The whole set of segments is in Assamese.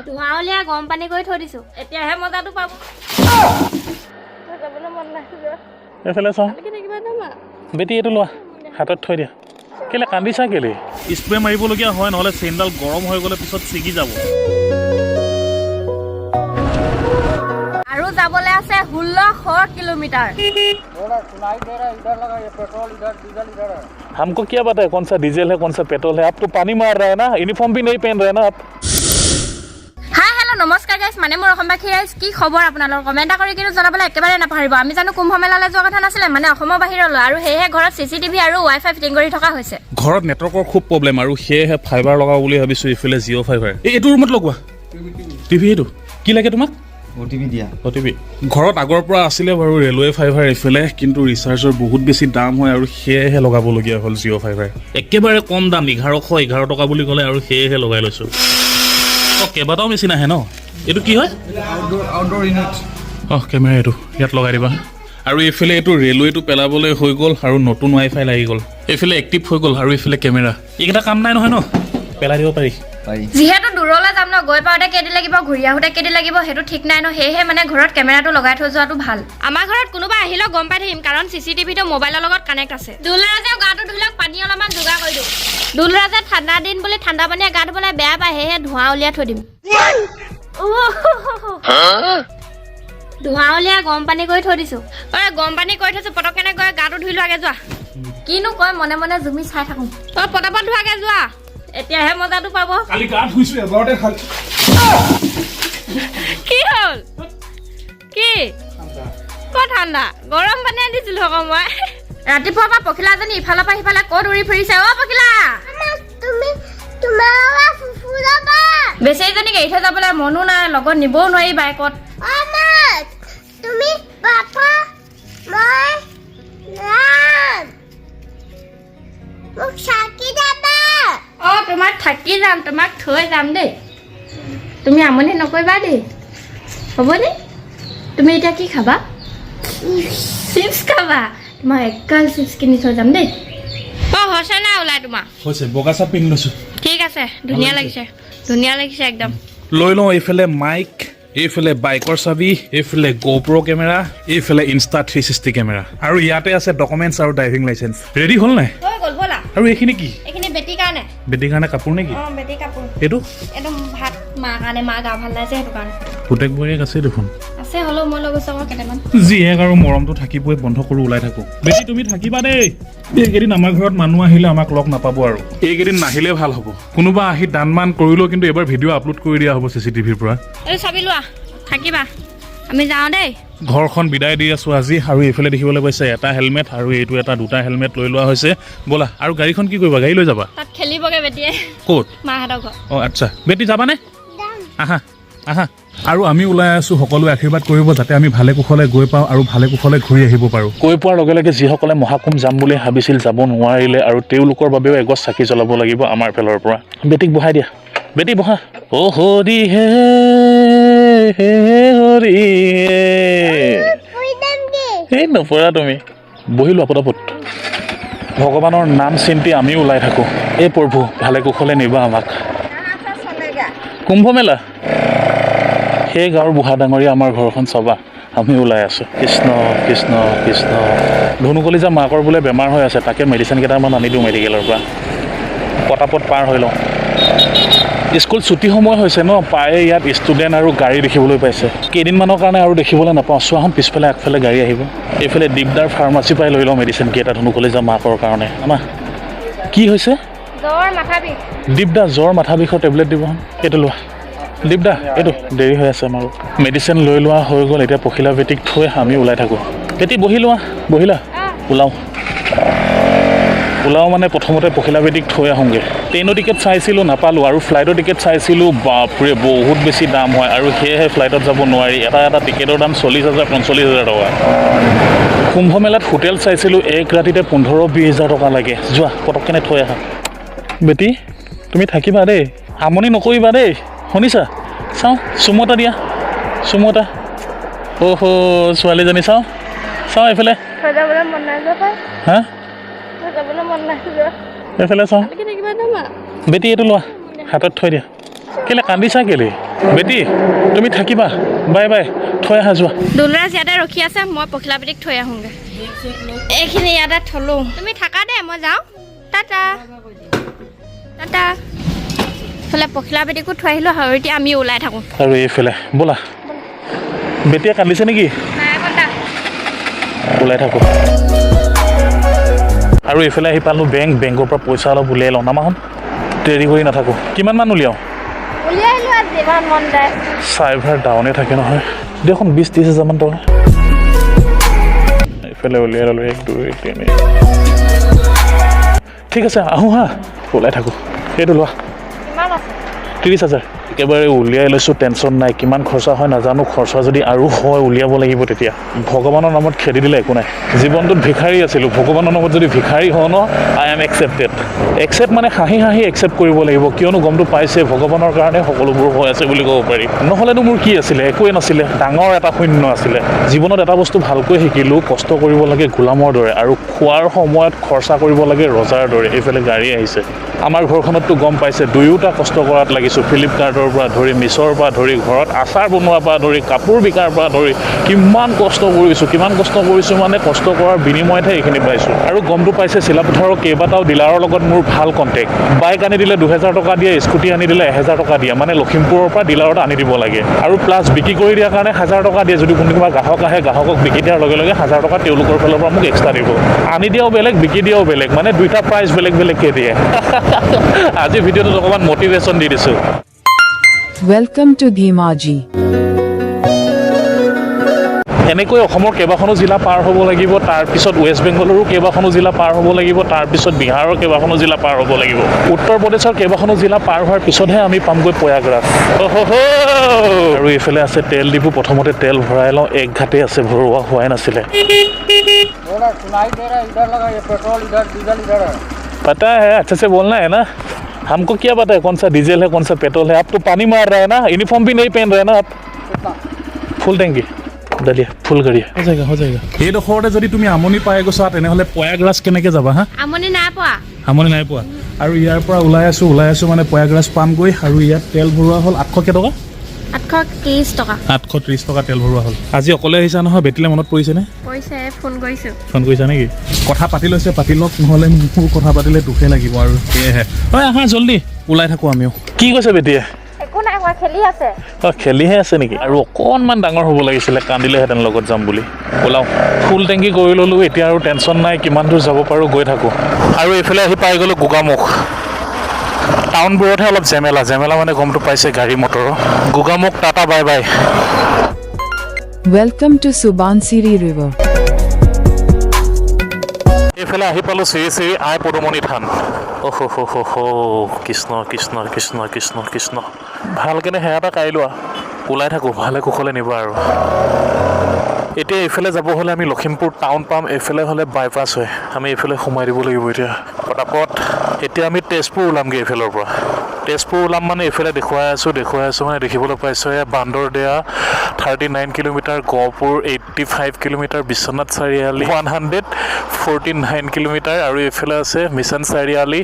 ধোঁৱাওলীয়া গৰম পানী কৰি থৈ দিছো এতিয়াহে মজাটো পাব যাবলৈ মন নাই এফালে চাওঁ বেটি এইটো লোৱা হাতত থৈ দিয়া কেলে কান্দিছা কেলে স্প্ৰে মাৰিবলগীয়া হয় নহ'লে চেইনডাল গৰম হৈ গ'লে পিছত ছিগি যাব আৰু যাবলৈ আছে 1600 কিলোমিটাৰ हमको क्या पता है कौन सा डीजल है कौन सा पेट्रोल है आप तो पानी मार रहे हैं ना यूनिफॉर्म भी नहीं पहन रहे हैं ना आप हाय हेलो नमस्कार गाइस माने मोर অসমবাসী গাইস কি খবৰ আপোনালোকৰ কমেন্ট কৰি কিনো জনাবলৈ একেবাৰে নাপাহৰিব আমি জানো কুম্ভ মেলালৈ যোৱা কথা নাছিলে মানে অসমৰ বাহিৰলৈ আৰু হেহে ঘৰত সিসিটিভি আৰু ওয়াইফাই ফিটিং কৰি থকা হৈছে ঘৰত নেটৱৰ্কৰ খুব প্ৰবলেম আৰু হেহে ফাইবাৰ লগাও বুলি ভাবিছো ইফালে জিঅ' ফাইবাৰ এইটো ৰুমত লগোৱা টিভি এইটো কি লাগে তোমাক ওটিভি দিয়া ওটিভি ঘৰত আগৰ পৰা আছিলে বাৰু ৰেলৱে ফাইবাৰ ইফালে কিন্তু ৰিচাৰ্জৰ বহুত বেছি দাম হয় আৰু হেহে লগাবলগীয়া হ'ল জিঅ' ফাইবাৰ একেবাৰে কম দাম 1111 টকা বুলি ক'লে আৰু হেহে লগাই লৈছো কেইবাটাও মেচিন আহে ন এইটো কি হয় আউটডোৰ ইউনিট কেমেৰা এইটো ইয়াত লগাই দিবা আৰু এইফালে এইটো ৰেলৱেটো পেলাবলৈ হৈ গ'ল আৰু নতুন ৱাইফাই লাগি গ'ল এইফালে এক্টিভ হৈ গ'ল আৰু এইফালে কেমেৰা এইকেইটা কাম নাই নহয় ন পেলাই দিব পাৰি যিহেতু দূৰলৈ যাম ন গৈ পাওঁতে কেদি লাগিব ঘূৰি আহোঁতে কেদি লাগিব সেইটো ঠিক নাই ন সেয়েহে মানে ঘৰত কেমেৰাটো লগাই থৈ যোৱাটো ভাল আমাৰ ঘৰত কোনোবা আহিলেও গম পাই থাকিম কাৰণ চিচিটিভিটো মোবাইলৰ লগত কানেক্ট আছে দুলৰাজেও গাটো ধুই লওক পানী অলপমান যোগাৰ কৰি দিওঁ দুলৰাজে ঠাণ্ডা দিন বুলি ঠাণ্ডা পানীয়ে গা ধুবলৈ বেয়া পায় সেয়েহে ধোঁৱা উলিয়াই থৈ দিম ধোঁৱা উলিয়াই গৰম পানী কৰি থৈ দিছো গৰম পানী কৰি থৈছো পটককেনে গৈ গাটো ধুই লোৱাগে যোৱা কিনো কয় মনে মনে জুমি চাই থাকোঁ পটাপট ধোৱাগে যোৱা এতিয়াহে মজাটো পাব কালি গা ধুইছো এবাৰতে খালি কি হ'ল কি ক'ত ঠাণ্ডা গৰম পানী দিছিলো আকৌ মই ৰাতিপুৱাৰ পৰা পখিলাজনী ইফালৰ পৰা সিফালে ক'ত উৰি ফুৰিছে পখিলা বেচেৰীজনীক এৰি থৈ যাবলৈ মনো নাই লগত নিবও নোৱাৰি বাইকত তোমাক থাকি যাম তোমাক থৈ যাম দেই তুমি আমনি নকৰিবা দেই হ'ব দেই তুমি এতিয়া কি খাবা চিপছ খাবা তোমাক একাল চিপছ কিনি থৈ যাম দেই হৈছে নাই ওলাই তোমাৰ হৈছে বগা চাপ পিন্ধি লৈছো ঠিক আছে ধুনীয়া লাগিছে একদম লৈ লওঁ এইফালে মাইক এইফালে বাইকৰ চাবি এইফালে গোপ্ৰ কেমেৰা এইফালে ইনষ্টা 360 কেমেৰা আৰু ইয়াতে আছে ডকুমেণ্টছ আৰু ড্ৰাইভিং লাইচেন্স ৰেডি হ'ল নাই আৰু এইখিনি কি বেটিৰ কাৰণে কাপোৰ নেকি এইটো ভাত মাৰ কাৰণে মা গা ভাল নাই যে সেইটো কাৰণে পুতেক বৈয়েক আছে দেখোন আছে হ'লেও মই লৈ গৈছো আকৌ কেইটামান জীয়েক আৰু মৰমটো থাকিবই বন্ধ কৰো ওলাই থাকো বেটি তুমি থাকিবা দেই এইকেইদিন আমাৰ ঘৰত মানুহ আহিলে আমাক লগ নাপাব আৰু এইকেইদিন নাহিলে ভাল হ'ব কোনোবা আহি দানমান কৰিলেও কিন্তু এবাৰ ভিডিঅ' আপলোড কৰি দিয়া হ'ব চিচিটিভিৰ পৰা এই চাবি লোৱা থাকিবা আমি যাওঁ দেই ঘৰখন বিদায় দি আছো আজি আৰু এইফালে দেখিবলৈ পাইছে এটা হেলমেট আৰু এইটো এটা দুটা হেলমেট লৈ লোৱা হৈছে ব'লা আৰু গাড়ীখন কি কৰিবা গাড়ী লৈ যাবা তাত খেলিবগে বেটিয়ে ক'ত মাহঁতৰ ঘৰ আচ্ছা বেটি যাবানে আহা আহা আৰু আমি ওলাই আছো সকলোৱে আশীৰ্বাদ কৰিব যাতে আমি ভালে কুশলে গৈ পাওঁ আৰু ভালে কুশলে ঘূৰি আহিব পাৰোঁ গৈ পোৱাৰ লগে লগে যিসকলে মহাকুম যাম বুলি ভাবিছিল যাব নোৱাৰিলে আৰু তেওঁলোকৰ বাবেও এগছ চাকি জ্বলাব লাগিব আমাৰ ফালৰ পৰা বেটিক বহাই দিয়া বেটি বহা হৰি হে হৰি এই নপৰা তুমি বহি লোৱা পটাপট ভগৱানৰ নাম চিন্তি আমিও ওলাই থাকোঁ এই প্ৰভু ভালে কুশলে নিবা আমাক কুম্ভ মেলা সেই গাঁৱৰ বুঢ়া ডাঙৰীয়া আমাৰ ঘৰখন চাবা আমি ওলাই আছোঁ কৃষ্ণ কৃষ্ণ কৃষ্ণ ধনুকলিজা মাকৰ বোলে বেমাৰ হৈ আছে তাকে মেডিচিন কেইটামান আনি দিওঁ মেডিকেলৰ পৰা পটাপট পাৰ হৈ লওঁ স্কুল ছুটি সময় হৈছে ন প্ৰায়ে ইয়াত ষ্টুডেণ্ট আৰু গাড়ী দেখিবলৈ পাইছে কেইদিনমানৰ কাৰণে আৰু দেখিবলৈ নাপাওঁ চোৱাখন পিছফালে আগফালে গাড়ী আহিব এইফালে দীপদাৰ ফাৰ্মাচী পাই লৈ লওঁ মেডিচিন কেইটা ধনুকলিজা মাকৰ কাৰণে আমা কি হৈছে দীপদা জ্বৰ মাথা বিষৰ টেবলেট দিবহোন এইটো লোৱা দীপদা এইটো দেৰি হৈ আছে আমাৰো মেডিচিন লৈ লোৱা হৈ গ'ল এতিয়া পখিলা বেটিক থৈ আমি ওলাই থাকোঁ বেটি বহিলা ওলাওঁ মানে প্ৰথমতে পখিলা বেটিক থৈ আহোঁগৈ ট্ৰেইনৰ টিকেট চাইছিলোঁ নাপালোঁ আৰু ফ্লাইটৰ টিকেট চাইছিলোঁ বাপৰে বহুত বেছি দাম হয় আৰু সেয়েহে ফ্লাইটত যাব নোৱাৰি এটা টিকেটৰ দাম 40,000 45,000 টকা কুম্ভ মেলাত হোটেল চাইছিলোঁ এক ৰাতিতে 15-20,000 টকা লাগে যোৱা পটককেনে থৈ আহা বেটি তুমি থাকিবা দেই আমনি নকৰিবা দেই শুনিছা চাওঁ চুমু এটা দিয়া চুমু এটা ছোৱালীজনী চাওঁ এইফালে হা এইফালে চাওঁ বেটি এইটো লোৱা হাতত থৈ দিয়া কেলে কান্দিছা কেলে বেটি তুমি থাকিবা বাই বাই থৈ আহা যোৱা দুলৰাজ ইয়াতে ৰখি আছে মই পখিলাপতিক থৈ আহোঁগৈ এইখিনি ইয়াতে থলোঁ তুমি থাকা দে মই যাওঁ টাটা টাটা এইফালে পখিলাপতিকো থৈ আহিলোঁ আৰু এতিয়া আমি ওলাই থাকোঁ আৰু এইফালে ব'লা বেটিয়ে কান্দিছে নেকি ওলাই থাকোঁ আৰু এইফালে আহি পালোঁ বেংকৰ পৰা পইচা অলপ উলিয়াই লওঁ নামাহোন দেৰি কৰি নাথাকোঁ কিমানমান উলিয়াওঁ চাৰ্ভাৰ ডাউনে থাকে নহয় দেখোন 20-30 হাজাৰমান টকা এইফালে উলিয়াই ল'লোঁ 1 2 3 ঠিক আছে আহোঁ হা ওলাই থাকোঁ সেইটো লোৱা 30,000 একেবাৰে উলিয়াই লৈছোঁ টেনশ্যন নাই কিমান খৰচা হয় নাজানো খৰচা যদি আৰু হয় উলিয়াব লাগিব তেতিয়া ভগৱানৰ নামত খেদি দিলে একো নাই জীৱনটোত ভিখাৰী আছিলোঁ ভগৱানৰ নামত যদি ভিখাৰী হওঁ ন আই এম একচেপ্ট মানে হাঁহি একচেপ্ট কৰিব লাগিব কিয়নো গমটো পাইছে ভগৱানৰ কাৰণে সকলোবোৰ হৈ আছে বুলি ক'ব পাৰি নহ'লেনো মোৰ কি আছিলে একোৱে নাছিলে ডাঙৰ এটা শূন্য আছিলে জীৱনত এটা বস্তু ভালকৈ শিকিলোঁ কষ্ট কৰিব লাগে গোলামৰ দৰে আৰু খোৱাৰ সময়ত খৰচা কৰিব লাগে ৰজাৰ দৰে এইফালে গাড়ী আহিছে আমাৰ ঘৰখনততো গম পাইছে দুয়োটা কষ্ট কৰাত লাগিছোঁ ফ্লিপকাৰ্টৰ পৰা ধৰি মিছৰ পৰা ধৰি ঘৰত আচাৰ বনোৱাৰ পৰা ধৰি কাপোৰ বিকাৰ পৰা ধৰি কিমান কষ্ট কৰিছোঁ মানে কষ্ট কৰাৰ বিনিময়তহে এইখিনি পাইছোঁ আৰু গমটো পাইছে চিলাপথাৰৰ কেইবাটাও ডিলাৰৰ লগত মোৰ ভাল কণ্টেক্ট বাইক আনি দিলে 2000 টকা দিয়ে স্কুটি আনি দিলে 1000 টকা দিয়ে মানে লখিমপুৰৰ পৰা ডিলাৰত আনি দিব লাগে আৰু প্লাছ বিক্ৰী কৰি দিয়াৰ কাৰণে 1000 টকা দিয়ে যদি কোনোবা গ্ৰাহক আহে গ্ৰাহকক বিক্ৰী দিয়াৰ লগে লগে 1000 টকা তেওঁলোকৰ ফালৰ পৰা মোক এক্সট্ৰা দিব আনি দিয়াও বেলেগ বিক্ৰী দিয়াও বেলেগ মানে দুইটা প্ৰাইচ বেলেগকৈ দিয়ে আজি ভিডিঅ'টোত অকণমান মটিভেশ্যন দি দিছোঁ Welcome to Dhemaji. এনেকৈ অসমৰ কেইবাখনো জিলা পাৰ হ'ব লাগিব তাৰপিছত ৱেষ্ট বেংগলৰো কেইবাখনো জিলা পাৰ হ'ব লাগিব তাৰপিছত বিহাৰৰ কেইবাখনো জিলা পাৰ হ'ব লাগিব উত্তৰ প্ৰদেশৰ কেইবাখনো জিলা পাৰ হোৱাৰ পিছতহে আমি পামগৈ প্ৰয়াগৰাজ আৰু এইফালে আছে তেল ডিপু প্ৰথমতে তেল ভৰাই লওঁ এক ঘাটে আছে ভৰোৱা হোৱাই নাছিলে पता है अच्छे से बोलना है ना हमको क्या पता है कौन सा डीजल है कौन सा पेट्रोल है आप तो पानी मार रहे हैं ना यूनिफॉर्म भी नहीं पहन रहे हैं ना आप फुल टैंकी डालिए फुल करिए हो जाएगा এই ডখৰতে যদি তুমি আমনি পাই গৈছা তেনেহলে প্ৰয়াগৰাজ কেনেকৈ যাবা হা আমনি নাই পোৱা আৰু ইয়াৰ পৰা ওলাই আছো মানে প্ৰয়াগৰাজ পামগৈ আৰু ইয়াত তেল ভৰোৱা হ'ল 800 টকা 830 টকা 830 টকা তেল ভৰোৱা হ'ল আজি অকলে আহিছা নহয় বেটিলে মনত পৰিছেনে ফোন কৰিছা নেকি কথা পাতি লৈছে পাতি লওক নহ'লে মোৰ কথা পাতিলে দুখে লাগিব আৰু সেয়েহে আহা জল্দি ওলাই থাকোঁ আমিও কি কৈছে বেটিয়ে একো নাই হোৱা খেলি আছে খেলিহে আছে নেকি আৰু অকণমান ডাঙৰ হ'ব লাগিছিলে কান্দিলেহেঁতেন লগত যাম বুলি ওলাওঁ ফুল টেংকি কৰি ল'লোঁ এতিয়া আৰু টেনশ্যন নাই কিমান দূৰ যাব পাৰোঁ গৈ থাকোঁ আৰু এইফালে আহি পাই গ'লোঁ গোগামুখ টাউনবোৰতহে অলপ জেমেলা মানে গমটো পাইছে গাড়ী মটৰৰ Gogamukh tata bye bye Welcome to Subansiri River. এইফালে আহি পালোঁ শ্ৰী আই পদুমণি থান কৃষ্ণ ভালকেনে সেয়া এটা কাঢ়ি লোৱা ওলাই থাকোঁ ভালে কুশলে নিবা আৰু এতিয়া এইফালে যাব হ'লে আমি লখিমপুৰ টাউন পাম এইফালে হ'লে বাইপাছ হয় আমি এইফালে সোমাই দিব লাগিব এতিয়া পটাপট এতিয়া আমি তেজপুৰ ওলামগৈ এইফালৰ পৰা তেজপুৰ ওলাম মানে এইফালে দেখুৱাই আছোঁ মানে দেখিবলৈ পাইছোঁ এয়া বান্দৰদেয়া 39 kilometre Gohpur 85 kilometre Biswanath Chariali 149 kilometre আৰু এইফালে আছে মিছন চাৰিআলি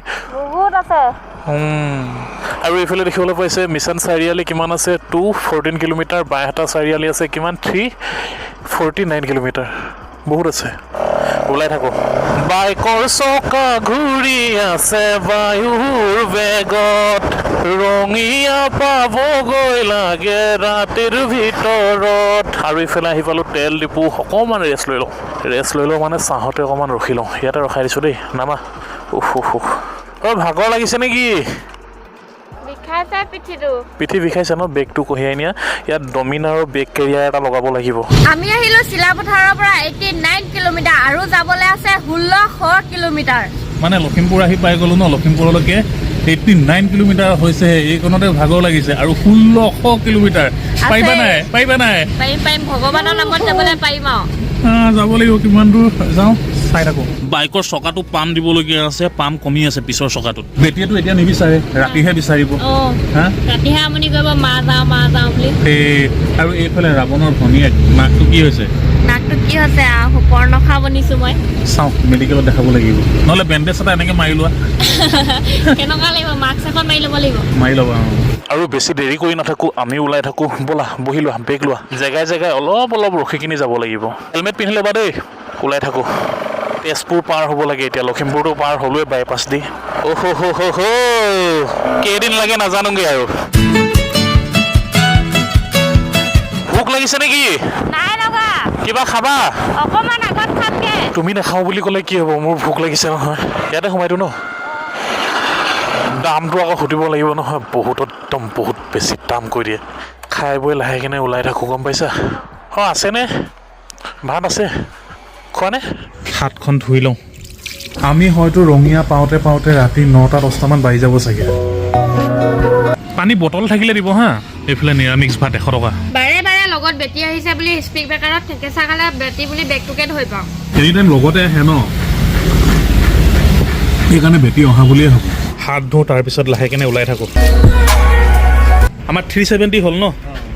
বহুত আছে আৰু এইফালে দেখিবলৈ পাইছে মিছন চাৰিআলি কিমান আছে 214 কিলোমিটাৰ বাইহাটা চাৰিআলি আছে কিমান 349 কিলোমিটাৰ বহুত আছে ওলাই থাকোঁ বাইকৰ চকা ঘূৰি আছে বায়ুৰ বেগত ৰঙীয়া পাবগৈ লাগে ৰাতিৰ ভিতৰত আৰু এইফালে আহি পালোঁ তেল ডিপু অকণমান ৰেষ্ট লৈ লওঁ মানে চাহতে অকণমান ৰখি লওঁ ইয়াতে ৰখাই দিছোঁ দেই নামা ভাগৰ লাগিছে নেকি পিঠি বিষাইছে ন বেগটো কঢ়িয়াই নিয়া ইয়াত ডমিনাৰৰ বেগ কেৰিয়াৰ এটা লগাব লাগিব আমি আহিলোঁ চিলাপথাৰৰ পৰা 89 কিলোমিটাৰ আৰু যাবলৈ আছে 1600 কিলোমিটাৰ মানে লখিমপুৰ আহি পাই গ'লো ন লখিমপুৰলৈকে 89 কিলোমিটাৰ হৈছে এইকণতে ভাগৰ লাগিছে আৰু 1600 কিলোমিটাৰ পাৰিবা নাই পাৰিম ভগৱানৰ নামত যাবলৈ পাৰিম আৰু যাব লাগিব কিমান দূৰ যাওঁ চাই থাকোঁ বাইকৰ চকাটো পাম দিবলগীয়া আছে পাম কমি আছে পিছৰ চকাটোত বেটিয়েতো এতিয়া নিবিচাৰে ৰাতিহে বিচাৰিব হা ৰাতিহে আমনি কৰিব মা যাওঁ বুলি আৰু এইফালে ৰাৱণৰ ভনীয়েক নাকটো কি হৈছে নাকটো কি হৈছে হুপৰ নখা বনিছোঁ মই চাওঁ মেডিকেলত দেখাব লাগিব নহ'লে বেণ্ডেজ এটা এনেকৈ মাৰি লোৱা কেনেকুৱা লাগিব মাস্ক এখন মাৰি ল'ব লাগিব মাৰি ল'বা আৰু বেছি দেৰি কৰি নাথাকোঁ আমি ওলাই থাকোঁ ব'লা বহি লোৱা বেগ লোৱা জেগাই জেগাই অলপ ৰখি কিনি যাব লাগিব হেলমেট পিন্ধি ল'বা দেই ওলাই থাকোঁ তেজপুৰ পাৰ হ'ব লাগে এতিয়া লখিমপুৰটো পাৰ হ'লোৱে বাইপাছ দি কেইদিন লাগে নাজানোগৈ আৰু ভোক লাগিছে নেকি নাই লগা কিবা খাবা অকণমান আগত খামগে তুমি নাখাওঁ বুলি ক'লে কি হ'ব মোৰ ভোক লাগিছে নহয় ইয়াতে সোমাই দিওঁ ন দামটো আকৌ সুধিব লাগিব নহয় একদম বহুত বেছি দাম কৰি দিয়ে খাই বৈ লাহে কিনে ওলাই থাকোঁ গম পাইছা আছেনে ভাত আছে খোৱানে হাতখন ধুই লওঁ আমি হয়তো ৰঙিয়া পাওঁতে ৰাতি 9-10টামান বাজি যাব চাগে পানী বটল থাকিলে দিব হা এইফালে নিৰামিষ ভাত 100 টকা বাৰে লগত বেটি আহিছে বুলি স্পীক বেকাৰত থেকেচা খালে বেটি বুলি বেগটোকে ধৰি পাওঁ এনি টাইম লগতে আহে ন সেইকাৰণে বেটি অহা বুলিয়ে ভাবোঁ হাত ধুওঁ তাৰপিছত লাহে কেনে ওলাই থাকোঁ আমাৰ 370 হ'ল ন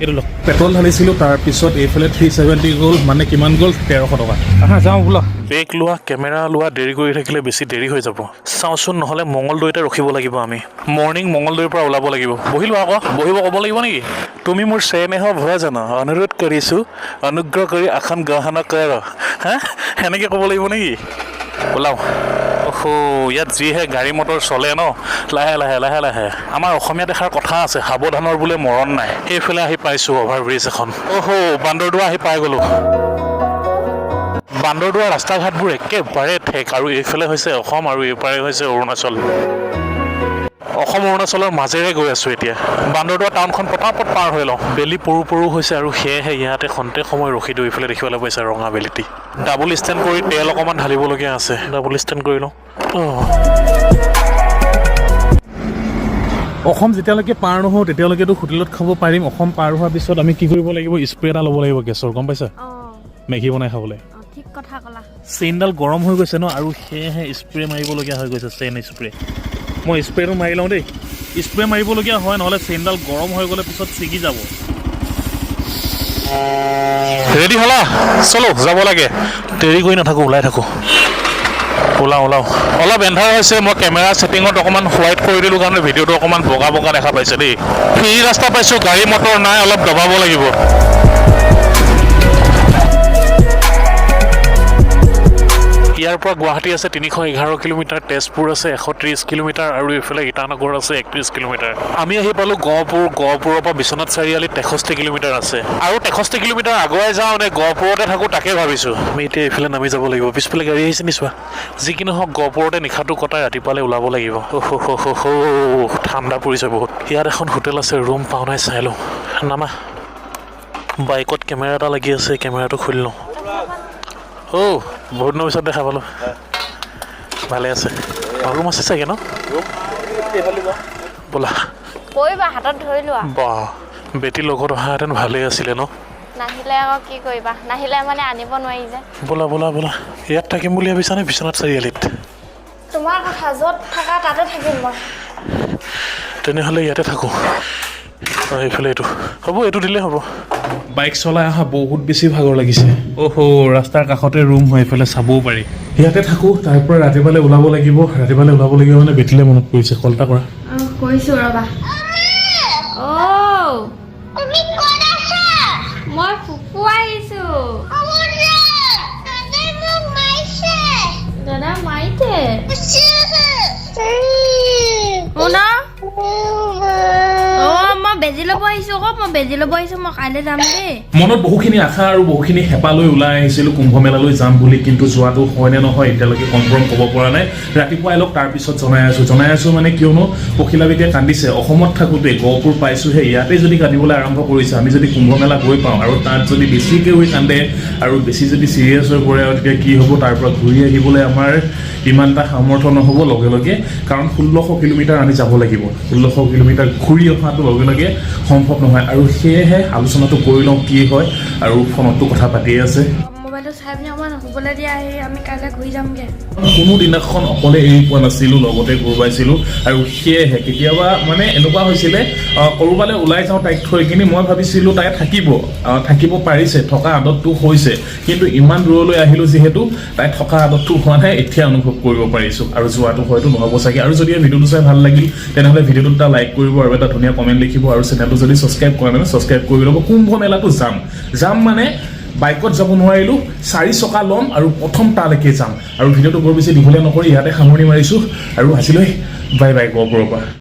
এইটো লওক পেট্ৰল ঢালিছিলোঁ তাৰপিছত এইফালে 370 গ'ল মানে কিমান গ'ল 1300 টকা যাওঁ বোলা বেগ লোৱা কেমেৰা লোৱা দেৰি কৰি থাকিলে বেছি দেৰি হৈ যাব চাওঁচোন নহ'লে মঙলদৈতে ৰখিব লাগিব আমি মৰ্ণিং মঙলদৈৰ পৰা ওলাব লাগিব বহি লোৱা আকৌ বহিব ক'ব লাগিব নেকি তুমি মোৰ চেনেহ ভয় জানা অনুৰোধ কৰিছোঁ অনুগ্ৰহ কৰি এখন গ্ৰহণ কৰ সেনেকৈ ক'ব লাগিব নেকি ওলাওঁ ইয়াত যিহে গাড়ী মটৰ চলে ন লাহে লাহে আমাৰ অসমীয়া দেখাৰ কথা আছে সাৱধানৰ বোলে মৰণ নাই সেইফালে আহি পাইছোঁ অভাৰব্ৰিজ এখন বান্দৰদোৱা আহি পাই গ'লোঁ বান্দৰদোৱা ৰাস্তা ঘাটবোৰ একেবাৰে ঠেক আৰু এইফালে হৈছে অসম আৰু এইফালে হৈছে অৰুণাচল অসম অৰুণাচলৰ মাজেৰে গৈ আছোঁ এতিয়া বান্দৰদোৱা টাউনখন পটাপট পাৰ হৈ লওঁ বেলি পৰু হৈছে আৰু সেয়েহে ইয়াতে খন্তেক সময় ৰখি দিওঁ এইফালে দেখিবলৈ পাইছে ৰঙা বেলিটি ডাবল ষ্টেণ্ড কৰি তেল অকণমান ঢালিবলগীয়া আছে ডাবল ষ্টেণ্ড কৰি লওঁ অসম যেতিয়ালৈকে পাৰ নহওঁ তেতিয়ালৈকেতো হোটেলত খাব পাৰিম অসম পাৰ হোৱাৰ পিছত আমি কি কৰিব লাগিব স্প্ৰে এটা ল'ব লাগিব গেছৰ গম পাইছা মেগী বনাই খাবলৈ ঠিক কথা ক'লা চেইনডাল গৰম হৈ গৈছে ন আৰু সেয়েহে স্প্ৰে মাৰিবলগীয়া হৈ গৈছে চেইন স্প্ৰে মই স্প্ৰেটো মাৰি লওঁ দেই স্প্ৰে মাৰিবলগীয়া হয় নহ'লে চেইনডাল গৰম হৈ গ'লে পিছত ছিগি যাব ৰেডি হ'লা চলো যাব লাগে দেৰি কৰি নাথাকোঁ ওলাই থাকোঁ ওলাওঁ অলপ এন্ধাৰ হৈছে মই কেমেৰা ছেটিঙত অকণমান হোৱাইট কৰি দিলোঁ কাৰণে ভিডিঅ'টো অকণমান বগা দেখা পাইছে দেই ফ্ৰী ৰাস্তা পাইছোঁ গাড়ী মটৰ নাই অলপ দবাব লাগিব ইয়াৰ পৰা গুৱাহাটী আছে 311 কিলোমিটাৰ তেজপুৰ আছে 130 কিলোমিটাৰ আৰু এইফালে ইটানগৰ আছে 31 কিলোমিটাৰ আমি আহি পালোঁ গহপুৰৰ পৰা বিশ্বনাথ চাৰিআলি 63 কিলোমিটাৰ আছে আৰু 63 কিলোমিটাৰ আগুৱাই যাওঁ নে গহপুৰতে থাকোঁ তাকে ভাবিছোঁ আমি এতিয়া এইফালে নামি যাব লাগিব পিছফালে গাড়ী আহিছে নিচোৱা যি কি নহওক গহপুৰতে নিশাটো কটাই ৰাতিপুৱালৈ ওলাব লাগিব ঠাণ্ডা পৰিছে বহুত ইয়াত এখন হোটেল আছে ৰুম পাওঁ নাই চাই লওঁ নামা বাইকত কেমেৰা এটা লাগি আছে কেমেৰাটো খুলি লওঁ বহুত দিনৰ পিছত দেখা পালোঁ ভালে আছে ৰুম আছে চাগে ন ব'লা হাতত ধৰি লোৱা বাহ বেটি লগত অহাহেঁতেন ভালেই আছিলে ন নাহিলে আকৌ কি কৰিবা নাহিলে মানে আনিব নোৱাৰি যে ব'লা ইয়াত থাকিম বুলি ভাবিছানে বিশ্বনাথ চাৰিআলিত তোমাৰ কথা য'ত থাকা তাতে থাকিম মই তেনেহ'লে ইয়াতে থাকোঁ এইফালে এইটো হ'ব এইটো দিলেই হ'ব বাইক চলাই অহা বহুত বেছি ভাগৰ লাগিছে ৰাস্তাৰ কাষতে ৰুম হয় এইফালে চাবও পাৰি ইয়াতে থাকোঁ তাৰ পৰা ৰাতিপুৱালৈ ওলাব লাগিব মানে বেটিলে মনত পৰিছে কলটা কৰা কৈছোঁ ৰ'বা মই ফুফু আহিছোঁ দাদা মাৰিছে মই বেজি ল'ব আহিছোঁ মই কাইলৈ যাম দেই মনত বহুখিনি আশা আৰু বহুখিনি হেঁপাহ লৈ ওলাই আহিছিলোঁ কুম্ভ মেলালৈ যাম বুলি কিন্তু যোৱাটো হয় নে নহয় এতিয়ালৈকে কনফাৰ্ম ক'ব পৰা নাই ৰাতিপুৱাই লওক তাৰপিছত জনাই আছোঁ মানে কিয়নো পখিলা বেটিয়ে কান্দিছে অসমত থাকোঁতে গহপুৰ পাইছোঁহে ইয়াতে যদি কান্দিবলৈ আৰম্ভ কৰিছে আমি যদি কুম্ভ মেলা গৈ পাওঁ আৰু তাত যদি বেছিকৈ হৈ কান্দে আৰু বেছি যদি চিৰিয়াছ হৈ পৰে তেতিয়া কি হ'ব তাৰ পৰা ঘূৰি আহিবলৈ আমাৰ ইমান এটা সামৰ্থ্য নহ'ব লগে কাৰণ 1600 কিলোমিটাৰ আমি যাব লাগিব 1600 কিলোমিটাৰ ঘূৰি অহাটো লগে সম্ভৱ নহয় আৰু সেয়েহে আলোচনাটো কৰি লওঁ কি হয় আৰু ফোনতো কথা পাতিয়ে আছে মোবাইলটো চাই পিনি অকণমান শুবলৈ দিয়া আমি কাইলৈ ঘূৰি যামগৈ কোনো দিনাখন অকলে এৰি পোৱা নাছিলোঁ লগতে ঘূৰবাইছিলোঁ আৰু সেয়েহে কেতিয়াবা মানে এনেকুৱা হৈছিলে ক'ৰবালৈ ওলাই যাওঁ তাইক থৈ কিনি মই ভাবিছিলোঁ তাই থাকিব পাৰিছে থকা আদতটো হৈছে কিন্তু ইমান দূৰলৈ আহিলোঁ যিহেতু তাই থকা আদতটো হোৱা নাই এতিয়া অনুভৱ কৰিব পাৰিছোঁ আৰু যোৱাটো হয়তো নহ'ব চাগে আৰু যদি ভিডিঅ'টো চাই ভাল লাগিল তেনেহ'লে ভিডিঅ'টোত এটা লাইক কৰিব আৰু এটা ধুনীয়া কমেণ্ট লিখিব আৰু চেনেলটো যদি ছাবস্ক্ৰাইব কৰা নাই ছাবস্ক্ৰাইব কৰি ল'ব কুম্ভ মেলাটো যাম মানে বাইকত যাব নোৱাৰিলোঁ 4 চকা ল'ম আৰু প্ৰথম তালৈকে যাম আৰু ভিডিঅ'টো বৰ বেছি দীঘলীয়া নকৰি ইয়াতে সামৰণি মাৰিছোঁ আৰু আজিলৈ বাই বাই গহপুৰৰ পৰা